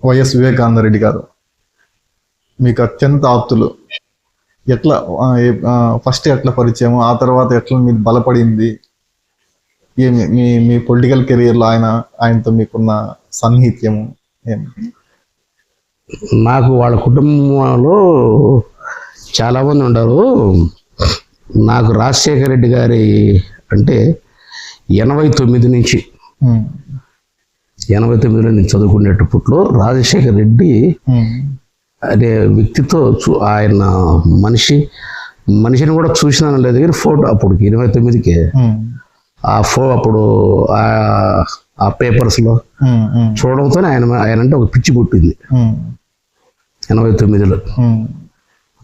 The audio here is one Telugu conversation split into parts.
వైఎస్ వివేకానంద రెడ్డి గారు మీకు అత్యంత ఆప్తులు. ఎట్లా ఫస్ట్ ఎట్లా పరిచయం, ఆ తర్వాత ఎట్లా మీరు బలపడింది, ఏమి మీ మీ పొలిటికల్ కెరీర్లో ఆయనతో మీకున్న సన్నిహిత్యము ఏమి? నాకు వాళ్ళ కుటుంబంలో చాలామంది ఉండరు. నాకు రాజశేఖర రెడ్డి గారి అంటే 89 నుంచి 89లో నేను చదువుకునేటప్పట్లో రాజశేఖర రెడ్డి అనే వ్యక్తితో ఆయన మనిషిని కూడా చూసినాను లేదు కానీ ఫోటో అప్పుడు 89కి అప్పుడు ఆ పేపర్స్లో చూడడంతోనే ఆయన అంటే ఒక పిచ్చి పుట్టింది 89లో.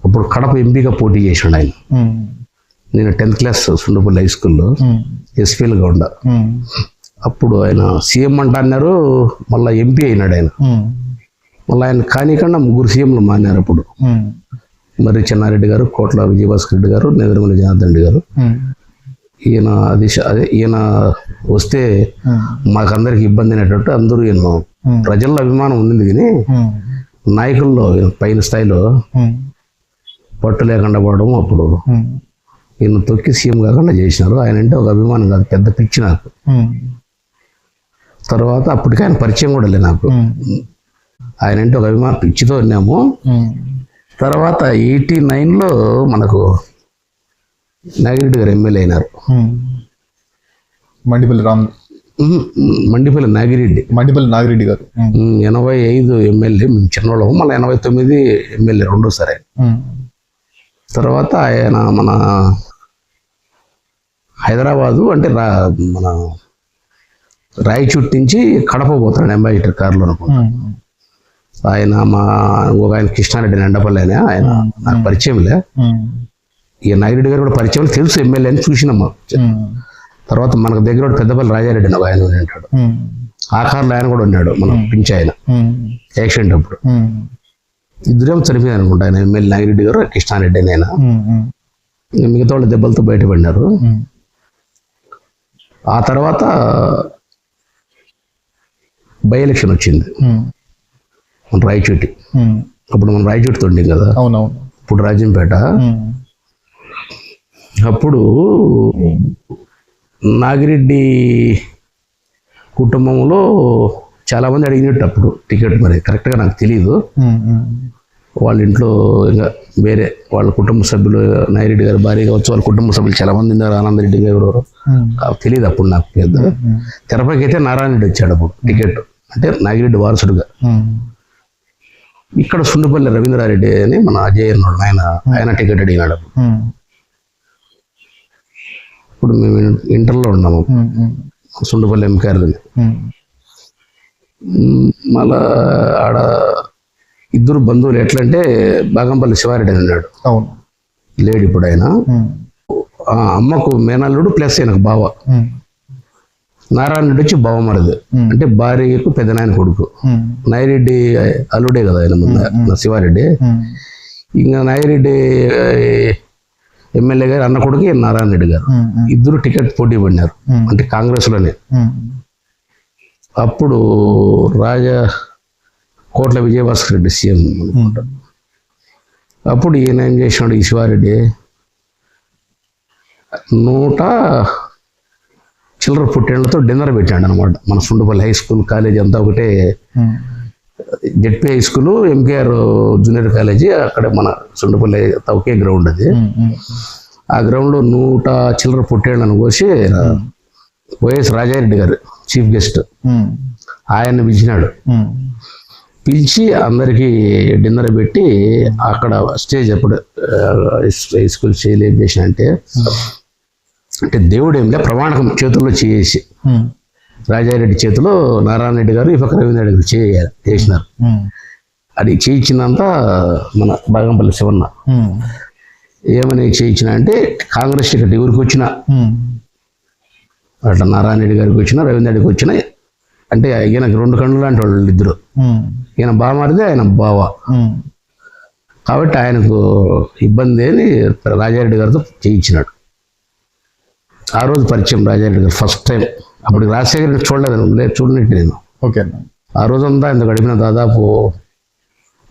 అప్పుడు కడప ఎంపీగా పోటీ చేసాడు ఆయన. నేను 10th క్లాస్ సుండపల్లి హై స్కూల్లో ఎస్పీలుగా ఉండ. అప్పుడు ఆయన సీఎం అంట అన్నారు, మళ్ళీ ఎంపీ అయినాడు ఆయన. మళ్ళీ ఆయన కానీకన్నా 3 సీఎంలు మారినారు అప్పుడు. మరి చెన్నారెడ్డి గారు, కోట్ల విజయభాస్కర్ రెడ్డి గారు, నేదురుమల్లి జనార్దన్ రెడ్డి గారు. ఈయన వస్తే మాకందరికి ఇబ్బంది అనేటట్టు అందరూ ఈయన ప్రజల్లో అభిమానం ఉంది కానీ నాయకుల్లో పైన స్థాయిలో పట్టు లేకుండా పోవడం అప్పుడు ఈయన తొక్కి సీఎం కాకుండా చేసినారు. ఆయన అంటే ఒక అభిమానం కాదు, పెద్ద పిచ్చి నాకు. తర్వాత అప్పటికి ఆయన పరిచయం కూడా లేదు నాకు. ఆయన అంటే ఒక అభిమానం పిచ్చితో ఉన్నాము. తర్వాత 89లో మనకు నాగిరెడ్డి గారు ఎమ్మెల్యే అయినారు. మండిపల్లి నాగిరెడ్డి గారు 85 ఎమ్మెల్యే, మేము చిన్నవాళ్ళము. మళ్ళీ 89 ఎమ్మెల్యే రెండోసారి. తర్వాత ఆయన మన హైదరాబాదు అంటే మన రాయచూట్ నుంచి కడప పోతాడు అంబాసిడర్ కారులో అనుకుంటా. ఆయన ఆయన కృష్ణారెడ్డి ఎండపల్లి అని ఆయన నాకు పరిచయంలే. ఇక నాగిరెడ్డి గారు కూడా పరిచయం తెలుసు, ఎమ్మెల్యే అని చూసినాము. తర్వాత మనకు దగ్గర పెద్దపల్లి రాజారెడ్డి అని ఆయన ఉంటాడు. ఆ కారులో ఆయన కూడా ఉన్నాడు, మన పింఛ ఆయన యాక్సిడెంట్ అప్పుడు. ఇద్దరేమో చనిపోయారు అనుకుంటా, ఆయన ఎమ్మెల్యే నాగిరెడ్డి గారు, కృష్ణారెడ్డి అని ఆయన. మిగతా వాళ్ళు దెబ్బలతో బయటపడినారు. ఆ తర్వాత బై ఎలక్షన్ వచ్చింది మన రాయచోటి. అప్పుడు మనం రాయచోటితో ఉండే కదా, ఇప్పుడు రాజంపేట. అప్పుడు నాగిరెడ్డి కుటుంబంలో చాలామంది అడిగినట్టు అప్పుడు టికెట్, మరి కరెక్ట్గా నాకు తెలియదు. వాళ్ళ ఇంట్లో ఇంకా వేరే వాళ్ళ కుటుంబ సభ్యులు, నాగిరెడ్డి గారు భార్య కావచ్చు, వాళ్ళ కుటుంబ సభ్యులు చాలామంది ఉన్నారు. ఆనందరెడ్డి గారు ఎవరు తెలియదు అప్పుడు నాకు పెద్ద. తెరపైకి అయితే నారాయణ రెడ్డి వచ్చాడు అప్పుడు టికెట్, అంటే నాగిరెడ్డి వారసుడుగా. ఇక్కడ సుండుపల్లి రవీంద్రారెడ్డి అని మన అజయ్ అన్నాడు, ఆయన టికెట్ అడిగినాడు. ఇప్పుడు మేము ఇంటర్లో ఉన్నాము, సుండుపల్లి ఎంకార్ది. మళ్ళా ఆడ ఇద్దరు బంధువులు ఎట్లంటే బాగంపల్లి శివారెడ్డి అని ఉన్నాడు, లేడు ఇప్పుడు ఆయన. అమ్మకు మేనల్లుడు ప్లస్ ఆయనకు బావ. నారాయణ రెడ్డి వచ్చి బావమరిది, అంటే భార్యకు పెద్దనాయన కొడుకు. నాగిరెడ్డి అల్లుడే కదా ఆయన ముందు శివారెడ్డి. ఇంకా నాగిరెడ్డి ఎమ్మెల్యే గారు అన్న కొడుకు నారాయణ రెడ్డి గారు. ఇద్దరు టికెట్ పోటీ పడినారు, అంటే కాంగ్రెస్లోనే. అప్పుడు కోట్ల విజయభాస్కర్ రెడ్డి సీఎం అనుకుంటారు. అప్పుడు ఈయన ఏం చేసినాడు, ఈ శివారెడ్డి 100 చిల్లర పుట్టేళ్లతో డిన్నర్ పెట్టాడు అనమాట. మన సుండుపల్లి హై స్కూల్, కాలేజీ అంతా ఒకటే. ZP high school, MKR junior college అక్కడ మన సుండుపల్లి ఒకే గ్రౌండ్ అది. ఆ గ్రౌండ్లో 100 చిల్లర పుట్టేళ్లను కోసి వైఎస్ రాజారెడ్డి గారు చీఫ్ గెస్ట్, ఆయన్ని పిలిచినాడు. పిలిచి అందరికీ డిన్నర్ పెట్టి అక్కడ స్టేజ్ అప్పుడు హై స్కూల్ స్టేజ్ ఏం చేసిన అంటే దేవుడు ఏంలే ప్రమాణకం చేతుల్లో చేసి రాజారెడ్డి చేతిలో నారాయణ రెడ్డి గారు, ఈ పక్క రవీంద్ర రెడ్డి గారు చేసినారు. అది చేయించిందంతా మన బాగంపల్లి శివన్న. ఏమని చేయించిన అంటే కాంగ్రెస్ టికెట్ ఎవరికి వచ్చినా, అట్లా నారాయణ రెడ్డి గారికి వచ్చినా, రవీంద్ర రెడ్డికి వచ్చినా, అంటే ఈయనకి 2 కళ్ళు లాంటి వాళ్ళు ఇద్దరు. ఈయన బావమరిది, ఆయన బావ. కాబట్టి ఆయనకు ఇబ్బంది అని రాజారెడ్డి గారితో చేయించినాడు. ఆ రోజు పరిచయం రాజారెడ్డి గారు ఫస్ట్ టైం. అప్పుడు రాజశేఖర్ రెడ్డి చూడలేదు, చూడనట్టు నేను. ఆ రోజంతా ఆయన గడిపిన దాదాపు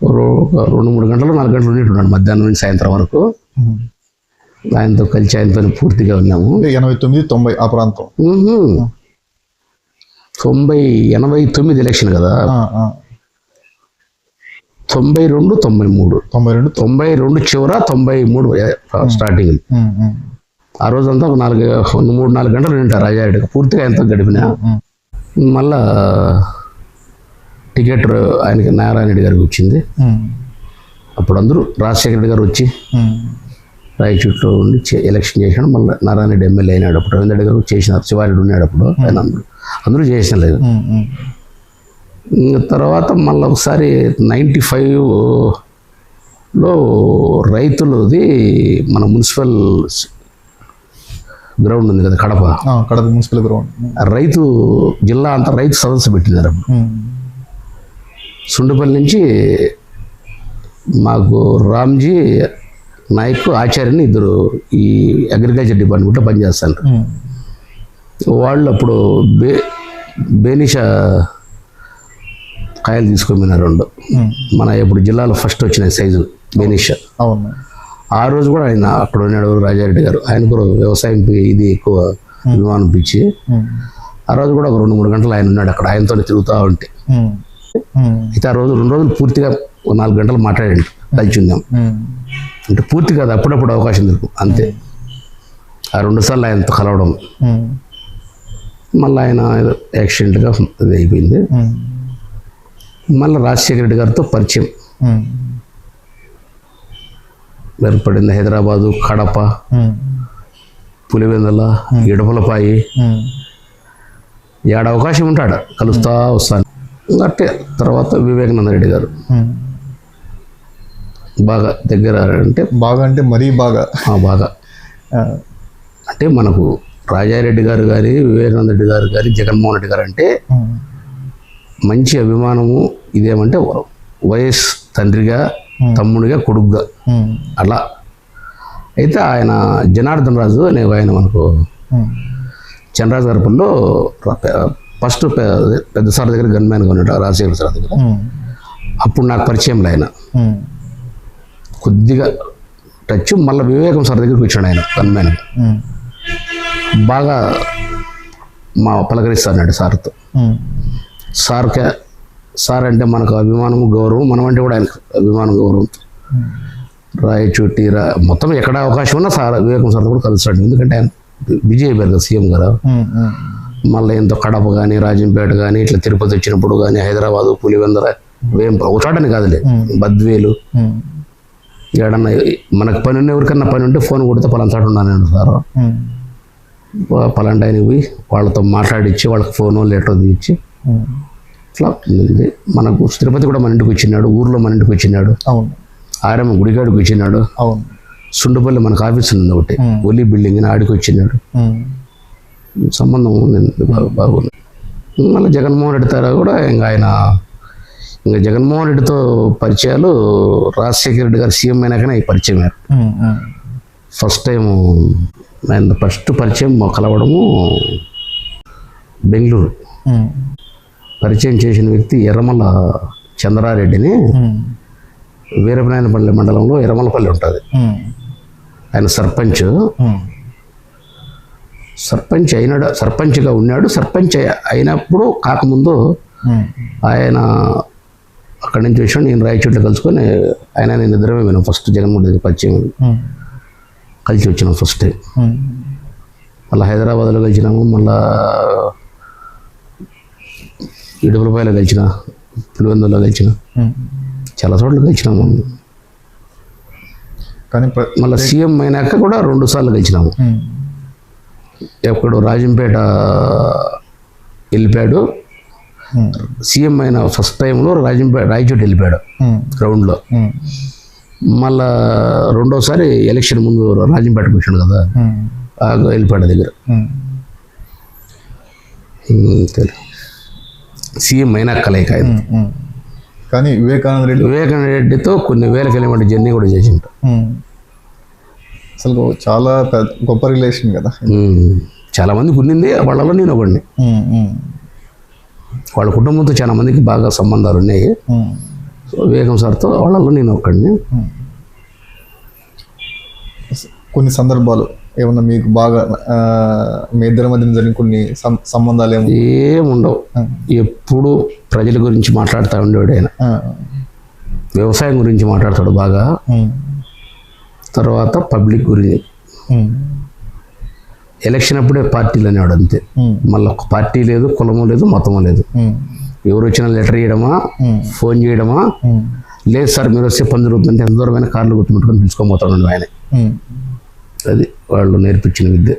2-3 గంటలు 4 గంటలు ఉండేట్టున్నాడు మధ్యాహ్నం నుంచి సాయంత్రం వరకు. ఆయనతో కలిసి ఆయనతో పూర్తిగా ఉన్నాము. 89-90 ఆ ప్రాంతం. 89 ఎలక్షన్ కదా, 92 చివర 93 స్టార్టింగ్. ఆ రోజంతా 3-4 గంటలు ఉంటారు రాజారెడ్డి పూర్తిగా ఆయనతో గడిపిన. మళ్ళా టికెట్ ఆయనకి నారాయణ రెడ్డి గారికి వచ్చింది. అప్పుడు అందరూ రాజశేఖర రెడ్డి గారు వచ్చి రాయచూట్లో ఉండి ఎలక్షన్ చేసినాడు. మళ్ళీ నారాయణ రెడ్డి ఎమ్మెల్యే అయినాడు. అప్పుడు రవీంద్ర రెడ్డి గారు చేసినారు. శివారెడ్డి ఉన్నాడు అప్పుడు. ఆయన అందరూ చేసిన లేదు. తర్వాత మళ్ళీ ఒకసారి 95లో రైతులది మన మున్సిపల్ గ్రౌండ్ ఉంది కదా కడప మున్సిపల్ గ్రౌండ్, రైతు జిల్లా అంతా రైతు సదస్సు పెట్టినారు అప్పుడు. సుండుపల్లి నుంచి మాకు రామ్జీ నాయక్ ఆచార్యని ఇద్దరు ఈ అగ్రికల్చర్ డిపార్ట్మెంట్లో పనిచేస్తారు. వాళ్ళు అప్పుడు బేనిషా కాయలు తీసుకొచ్చినారు 2. మన ఇప్పుడు జిల్లాలో ఫస్ట్ వచ్చిన సైజు బేనిషా. ఆ రోజు కూడా ఆయన అక్కడ ఉన్నాడు రాజారెడ్డి గారు. ఆయన కూడా వ్యవసాయం ఇది ఎక్కువ అభిమానం పిచ్చి. ఆ రోజు కూడా ఒక 2-3 గంటలు ఆయన ఉన్నాడు అక్కడ. ఆయనతో తిరుగుతూ ఉంటే అయితే ఆ రోజు 2 రోజులు పూర్తిగా 4 గంటలు మాట్లాడండి కలిసి ఉందాం. అంటే పూర్తి కాదు, అప్పుడప్పుడు అవకాశం దొరుకు అంతే. ఆ 2 సార్లు ఆయనతో కలవడం. మళ్ళీ ఆయన యాక్సిడెంట్గా ఇది అయిపోయింది. మళ్ళీ రాజశేఖర రెడ్డి గారితో పరిచయం ఏర్పడింది. హైదరాబాదు, కడప, పులివెందుల, ఇడపలపాయి, ఏడ అవకాశం ఉంటాడు కలుస్తా వస్తాను. అంటే తర్వాత వివేకానంద రెడ్డి గారు బాగా దగ్గర, అంటే మరీ బాగా అంటే మనకు రాజారెడ్డి గారు కానీ, వివేకానంద రెడ్డి గారు కానీ, జగన్మోహన్ రెడ్డి గారు అంటే మంచి అభిమానము. ఇదేమంటే వైఎస్ తండ్రిగా, తమ్ముడిగా, కొడుకుగా అలా. అయితే ఆయన జనార్దన్ రాజు అనే ఆయన మనకు చంద్రరాజపల్లిలో ఫస్ట్ పెద్ద సార్ దగ్గర గన్మ్యాన్గా ఉన్నాడు రాజశేఖర సార్ దగ్గర. అప్పుడు నాకు పరిచయం ఆయన కొద్దిగా టచ్. మళ్ళీ వివేకం సార్ దగ్గరికి వచ్చాడు ఆయన గన్మ్యాన్గా. బాగా మా పలకరిస్తాడు సార్తో. సార్ అంటే మనకు అభిమానము, గౌరవం. మనం అంటే కూడా ఆయనకు అభిమానం, గౌరవం. రాయచోటి మొత్తం ఎక్కడ అవకాశం ఉన్నా సార్ వివేకం సార్ కూడా కలుస్తాడు. ఎందుకంటే ఆయన బిజీ అయిపోయారు కదా సీఎం గారు. మళ్ళీ ఎంతో కడప కానీ, రాజంపేట కానీ, ఇట్లా తిరుపతి వచ్చినప్పుడు కానీ, హైదరాబాదు, పులివెందుల, ఒక చోటని కాదులే, బద్వేలు, ఏడన్నా మనకు పని ఉన్న ఎవరికన్నా పని ఉంటే ఫోన్ కొడితే పలానా చోట ఉన్నాను సార్. పలాంటి ఆయనకి పోయి వాళ్ళతో మాట్లాడిచ్చి వాళ్ళకి ఫోను లెటర్ ఇచ్చి ఇట్లా ఉంది. మనకు తిరుపతి కూడా మన ఇంటికి వచ్చినాడు, ఊర్లో మన ఇంటికి వచ్చినాడు, ఆరమ్మ గుడిగాడికి వచ్చినాడు, సుండుపల్లి మనకు ఆఫీస్ ఉంది ఒకటి, ఒలి బిల్డింగ్ అని ఆడికి వచ్చినాడు. సంబంధం బాగుంది. మళ్ళీ జగన్మోహన్ రెడ్డి తారా కూడా ఇంకా జగన్మోహన్ రెడ్డితో పరిచయాలు రాజశేఖర రెడ్డి గారు సీఎం అయినాకనే పరిచయం అయ్యారు. ఫస్ట్ టైం ఆయన ఫస్ట్ పరిచయం కలవడము బెంగళూరు. పరిచయం చేసిన వ్యక్తి ఎర్రమల్ల చంద్రారెడ్డిని, వీరపనాయనపల్లి మండలంలో ఎర్రమల్లపల్లి ఉంటుంది. ఆయన సర్పంచ్ అయినాడు, సర్పంచ్గా ఉన్నాడు. సర్పంచ్ అయినప్పుడు కాకముందు ఆయన అక్కడి నుంచి వచ్చాడు. నేను రాయచోట్లో కలుసుకొని నేను ఇద్దరమే విన్నాం ఫస్ట్ జగన్మోహన్ రెడ్డి పరిచయం కలిసి వచ్చినాం ఫస్ట్ టైం. మళ్ళీ హైదరాబాద్లో కలిసినాము, మళ్ళా ఇడుపులపాయలో కలిసిన, పులివెందులో కలిసిన, చాలా చోట్ల కలిసినాము. కానీ మళ్ళీ సీఎం అయినాక కూడా 2 సార్లు కలిసినాము. ఎప్పుడు రాజంపేట వెళ్ళిపోయాడు, సీఎం అయిన ఫస్ట్ టైంలో రాయచోటి వెళ్ళిపోయాడు గ్రౌండ్లో. మళ్ళా 2వసారి ఎలక్షన్ ముందు రాజంపేటకు వచ్చాడు కదా, వెళ్ళిపోయాడు దగ్గర. సీఎం అయినా కలయిక. కానీ వివేకానంద రెడ్డితో కొన్ని వేల కిలోమీటర్ జర్నీ కూడా చేసింట. అసలు చాలా గొప్ప రిలేషన్ కదా. చాలా మందికి ఉన్నింది, వాళ్ళలో నేను ఒకడిని. వాళ్ళ కుటుంబంతో చాలా మందికి బాగా సంబంధాలు ఉన్నాయి. సో వివేకం సార్తో వాళ్ళల్లో నేను ఒక్కడిని. కొన్ని సందర్భాలు ఏమన్నా మీకు బాగా మీ ఇద్దరి మధ్య జరిగిన కొన్ని సంబంధాలు ఏముండవు. ఎప్పుడు ప్రజల గురించి మాట్లాడుతూ ఉండేవాడు ఆయన. వ్యవసాయం గురించి మాట్లాడతాడు బాగా, తర్వాత పబ్లిక్ గురించి. ఎలక్షన్ అప్పుడే పార్టీలు అనేవాడు అంతే. మళ్ళీ ఒక పార్టీ లేదు, కులము లేదు, మతము లేదు. ఎవరు వచ్చినా లెటర్ ఇవ్వడమా, ఫోన్ చేయడమా, లేదు సార్ మీరు వస్తే పని జరుగుతుందంటే ఎంత దూరమైన కార్లు గుర్తుపెట్టుకొని పిలుచుకొని పోతాడు ఆయన. అది వాళ్ళు నేర్పించిన విద్య.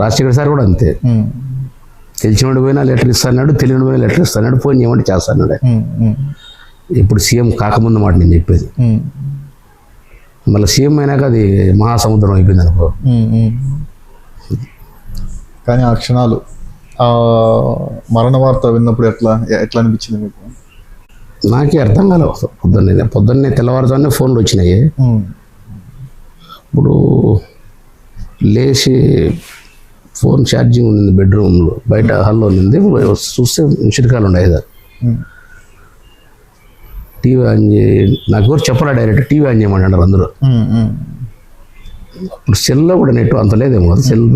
రాజశేఖర్ సార్ కూడా అంతే. తెలిసినోడు పోయినా లెటర్ ఇస్తాడు, తెలియని పోయినా లెటర్ ఇస్తాడు, ఫోన్ చేయమంటే చేస్తాడు. ఇప్పుడు సీఎం కాకముందు మాట నేను చెప్పేది. మళ్ళీ సీఎం అయినాక అది మహాసముద్రం అయిపోయింది అనుకో. కానీ ఆ క్షణాలు, ఆ మరణ వార్త విన్నప్పుడు ఎట్లా అనిపించింది మీకు? నాకే అర్థం కాలేదు. పొద్దున్నే తెల్లవారుజామునే ఫోన్లు వచ్చినాయి. ఇప్పుడు లేచి ఫోన్ ఛార్జింగ్ ఉంది బెడ్రూమ్లో, బయట హాల్లో ఉంది. చూస్తే మిషిడ్కాలు ఉన్నాయి. టీవీ ఆన్ చేయి, నాకు ఎవరు చెప్పరా డైరెక్ట్ టీవీ ఆన్ చేయమన్నారు అందరూ. ఇప్పుడు సెల్లో కూడా నెట్ అంత లేదేమో, సెల్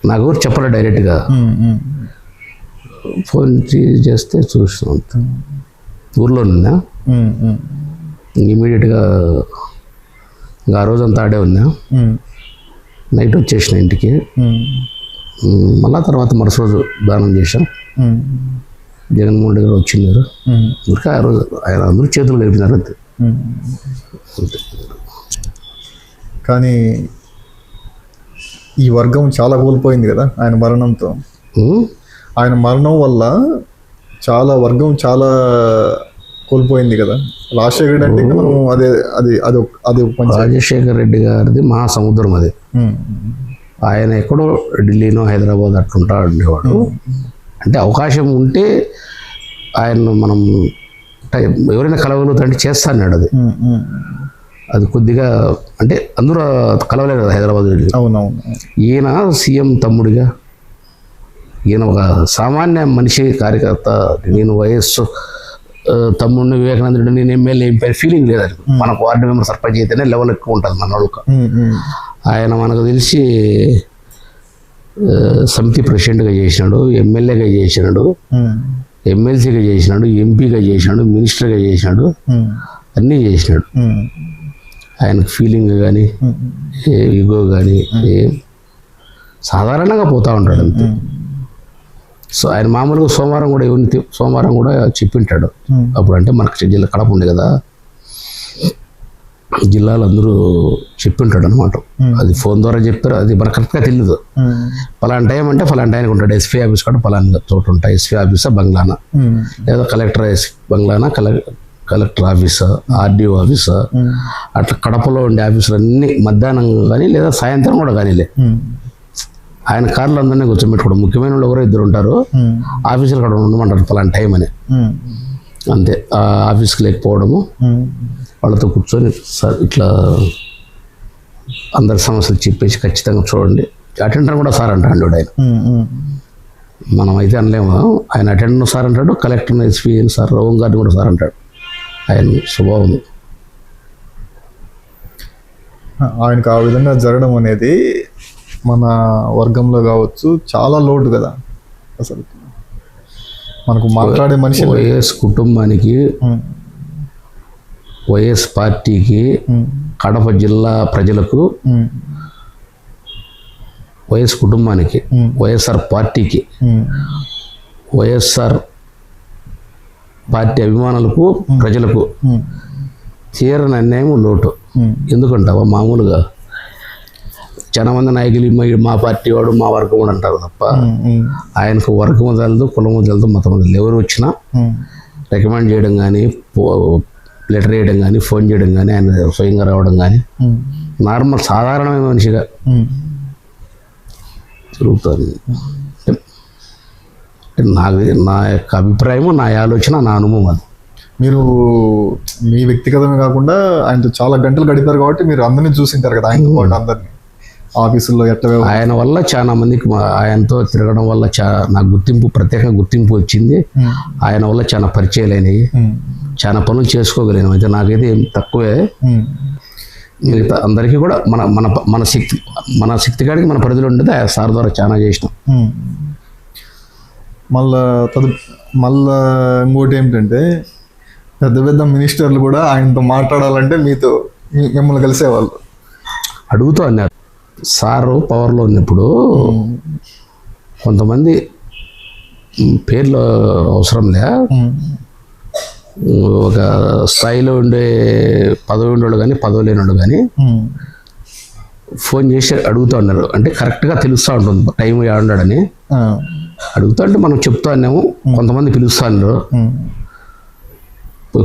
నాకు ఎవరు చెప్పరా డైరెక్ట్గా. ఫోన్ చేస్తే చూస్తాం. ఊర్లో ఉన్నా, ఇమీడియట్గా ఇంకా ఆ రోజంతా ఆడే ఉన్నా. నైట్ వచ్చేసిన ఇంటికి. మళ్ళా తర్వాత మరుసటి రోజు దానం చేశాం. జగన్మోహన్ రెడ్డి గారు వచ్చిన్నారు. ఊరికే ఆ రోజు ఆయన అందరూ చేతులు కలిపినారు అంతే. కానీ ఈ వర్గం చాలా కోల్పోయింది కదా ఆయన మరణంతో. ఆయన మరణం వల్ల వర్గం చాలా కోల్పోయింది కదా. రాజశేఖర రెడ్డి అంటే మనం రాజశేఖర రెడ్డి గారిది మహాసముద్రం అది. ఆయన ఎక్కడో ఢిల్లీనో హైదరాబాద్ అట్లుంటా ఉండేవాడు. అంటే అవకాశం ఉంటే ఆయన మనం ఎవరైనా కలవగలుగుతారంటే చేస్తాన్నాడు. అది కొద్దిగా అంటే అందరూ కలవలేదు కదా హైదరాబాద్. అవునవును. ఈయన సీఎం తమ్ముడిగా, ఈయన ఒక సామాన్య మనిషి కార్యకర్త. నేను వయస్సు తమ్ముడిని వివేకానంద రెడ్డి, నేను ఎమ్మెల్యే ఫీలింగ్ లేదు. మనకు వార్డు మెంబర్ సర్పంచ్ అయితేనే లెవెల్ ఎక్కువ ఉంటుంది మన వాళ్ళకి. ఆయన మనకు తెలిసి సమితి ప్రెసిడెంట్గా చేసినాడు, ఎమ్మెల్యేగా చేసినాడు, ఎమ్మెల్సీగా చేసినాడు, ఎంపీగా చేసినాడు, మినిస్టర్గా చేసినాడు, అన్నీ చేసినాడు. ఆయనకు ఫీలింగ్ కానీ ఈగో కానీ సాధారణంగా పోతూ ఉంటాడు అంతే. సో ఆయన మామూలుగా సోమవారం కూడా చెప్పింటాడు. అప్పుడు అంటే మనకు జిల్లా కడప ఉంది కదా, జిల్లాలో అందరూ చెప్పింటాడు అనమాట. అది ఫోన్ ద్వారా చెప్పారు, అది మనకు కరెక్ట్గా తెలియదు. ఫలానా టైం అంటే ఫలానా టైంకి ఉంటాడు. ఎస్పీ ఆఫీస్ కూడా ఫలానా చోటు ఉంటాయి. ఎస్పీ ఆఫీసా బంగ్లానా, లేదా కలెక్టర్ బంగ్లానా, కలెక్టర్ ఆఫీసా, ఆర్డీఓ ఆఫీసా, అట్లా కడపలో ఉండే ఆఫీసులు అన్నీ మధ్యాహ్నం కానీ లేదా సాయంత్రం కూడా కానీలే. ఆయన కార్లు అందరినీ కూర్చోబెట్టుకోవడం. ముఖ్యమైన వాళ్ళు ఎవరో ఇద్దరు ఉంటారు, ఆఫీసులు కూడా ఉండమంటారు ఫలానా టైం అని అంతే. ఆ ఆఫీస్కి లేకపోవడము, వాళ్ళతో కూర్చొని సార్ ఇట్లా అందరి సమస్యలు చెప్పేసి ఖచ్చితంగా చూడండి. అటెండర్ కూడా సార్ అంటాడు ఆయన. మనం అయితే అనలేము. ఆయన అటెండర్ సార్ అంటాడు, కలెక్టర్ ఎస్పీ సార్, రౌం గారిని కూడా సార్ అంటాడు. ఆయన స్వభావం. ఆయనకు ఆ విధంగా జరగడం అనేది మన వర్గంలో కావచ్చు చాలా లోటు కదా. అసలు మనకు మాట్లాడే మనిషి వైఎస్ కుటుంబానికి, వైఎస్ పార్టీకి, కడప జిల్లా ప్రజలకు, వైఎస్ కుటుంబానికి, వైఎస్ఆర్ పార్టీకి, వైఎస్ఆర్ పార్టీ అభిమానులకు, ప్రజలకు తీరని అన్యాయం లోటు. ఎందుకంటావా? మామూలుగా చాలా మంది నాయకులు మా పార్టీ వాడు, మా వర్గం వాడు అంటారు తప్ప ఆయనకు వర్గం వదలదు, కులం వదలదు, మతం వదలదు. ఎవరు వచ్చినా రికమెండ్ చేయడం కానీ, లెటర్ వేయడం కానీ, ఫోన్ చేయడం కానీ, ఆయన స్వయంగా రావడం కానీ నార్మల్ సాధారణమైన మనిషిగా జరుగుతుంది. నా యొక్క అభిప్రాయము, నా ఆలోచన, నా అనుభవం అది. మీరు మీ వ్యక్తిగతమే కాకుండా ఆయనతో చాలా గంటలు గడిపారు కాబట్టి మీరు అందరినీ చూసింటారు కదా, ఆయనతో పాటు అందరినీ. ఆఫీసుల్లో ఎట్లా ఆయన వల్ల చాలా మందికి ఆయనతో తిరగడం వల్ల నాకు గుర్తింపు, ప్రత్యేకంగా గుర్తింపు వచ్చింది. ఆయన వల్ల చాలా పరిచయాలు అయినాయి, చాలా పనులు చేసుకోగలిగాను. అయితే నాకైతే ఏం తక్కువే. మిగతా అందరికీ కూడా మన మన మన శక్తి కాడికి మన పరిధిలో ఉండేది ఆ సార్ ద్వారా చాలా చేసినాం. మళ్ళా ఇంకోటి ఏమిటంటే పెద్ద పెద్ద మినిస్టర్లు కూడా ఆయనతో మాట్లాడాలంటే మిమ్మల్ని కలిసేవాళ్ళు. అడుగుతూ అన్నారు. సారు పవర్లో ఉన్నప్పుడు కొంతమంది పేర్లు అవసరంలే, ఒక స్థాయిలో ఉండే పదవి ఉండేవాడు కానీ పదవి లేనివాడు కానీ ఫోన్ చేసి అడుగుతూ ఉన్నారు. అంటే కరెక్ట్గా తెలుస్తూ ఉంటుంది టైం ఏడున్నాడని అడుగుతా అంటే మనం చెప్తా ఉన్నాము. కొంతమంది పిలుస్తా ఉన్నారు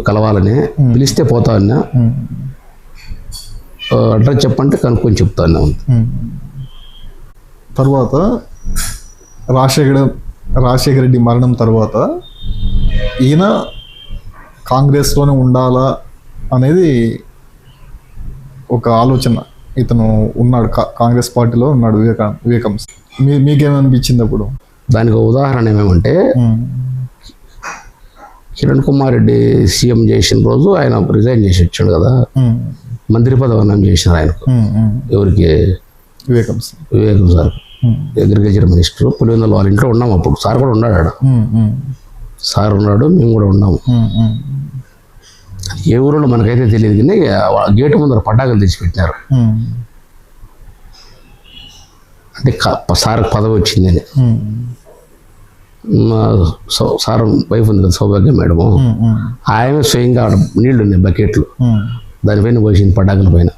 కలవాలని, పిలిస్తే పోతా ఉన్నా, అడ్రస్ చెప్పంటే కనుక్కొని చెప్తా ఉన్నాము. తర్వాత రాజశేఖర రెడ్డి మరణం తర్వాత ఈయన కాంగ్రెస్లోనే ఉండాలా అనేది ఒక ఆలోచన. ఇతను ఉన్నాడు కాంగ్రెస్ పార్టీలో ఉన్నాడు వివేకం. మీకేమనిపించింది అప్పుడు? దానికి ఉదాహరణ ఏమేమంటే కిరణ్ కుమార్ రెడ్డి సీఎం చేసిన రోజు ఆయన రిజైన్ చేసి వచ్చాడు కదా, మంత్రి పదవి అన్నం చేసినారు ఆయనకు. ఎవరికి? వివేకం సార్, అగ్రికల్చర్ మినిస్టర్. పులివెందుల వాళ్ళ ఇంట్లో ఉన్నాము అప్పుడు. సార్ కూడా ఉన్నాడు, సార్ ఉన్నాడు, మేము కూడా ఉన్నాము. ఏ ఊరిలో మనకైతే తెలియదు కానీ గేటు ముందర పటాకులు తెచ్చిపెట్టినారు. అంటే సార్కి పదవి వచ్చిందని. సార్ వైఫ్ ఉంది కదా సౌభాగ్య మేడము, ఆయన స్వయంగా నీళ్లు ఉన్నాయి బకెట్లు, దానిపైన పోసింది పటాకుల పైన.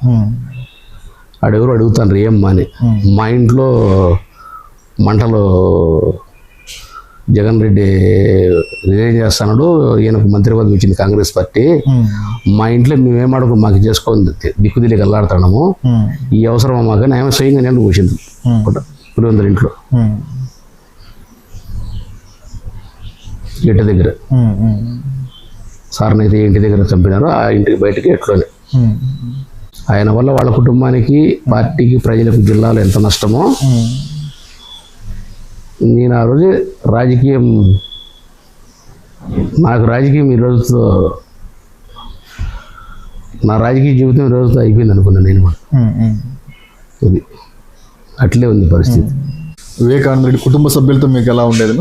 ఆడెవరు అడుగుతాను ఏమ్మా అని. మా ఇంట్లో మంటలు జగన్ రెడ్డి రిజైన్ చేస్తున్నాడు, ఈయనకు మంత్రి పదవి వచ్చింది కాంగ్రెస్ పార్టీ, మా ఇంట్లో మేమేం అడుగు మాకు చేసుకోండి దిక్కుదిల్లికి వెళ్ళాడుతున్నాము, ఈ అవసరం మాకు ఆయన స్వయంగా నేను పోసింది పులివెందుల ఇంట్లో గేట్ దగ్గర. సార్ని అయితే ఇంటి దగ్గర చంపినారు, ఆ ఇంటికి బయటకి ఎట్లోనే. ఆయన వల్ల వాళ్ళ కుటుంబానికి, పార్టీకి, ప్రజలకు, జిల్లాలో ఎంత నష్టమో. నేను ఆ రోజు నాకు రాజకీయం ఈ రోజుతో, నా రాజకీయ జీవితం ఈ రోజుతో అయిపోయింది అనుకున్నాను నేను కూడా. అది అట్లే ఉంది పరిస్థితి. వివేకానంద రెడ్డి కుటుంబ సభ్యులతో మీకు ఎలా ఉండేది?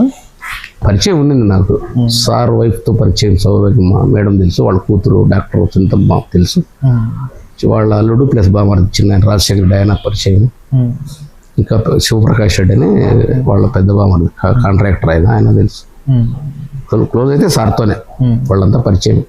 పరిచయం ఉండింది నాకు. సార్ వైఫ్తో పరిచయం, సౌభాగ్య మేడం తెలుసు, వాళ్ళ కూతురు డాక్టర్ చింతమ్మ తెలుసు, వాళ్ళ అల్లుడు ప్లస్ బామారి చిన్న రాజశేఖర డయానా పరిచయం. ఇంకా శివప్రకాష్ రెడ్డి అని వాళ్ళ పెద్ద బామారి కాంట్రాక్టర్ ఆయన తెలుసు. క్లోజ్ అయితే సార్తోనే వాళ్ళంతా పరిచయం.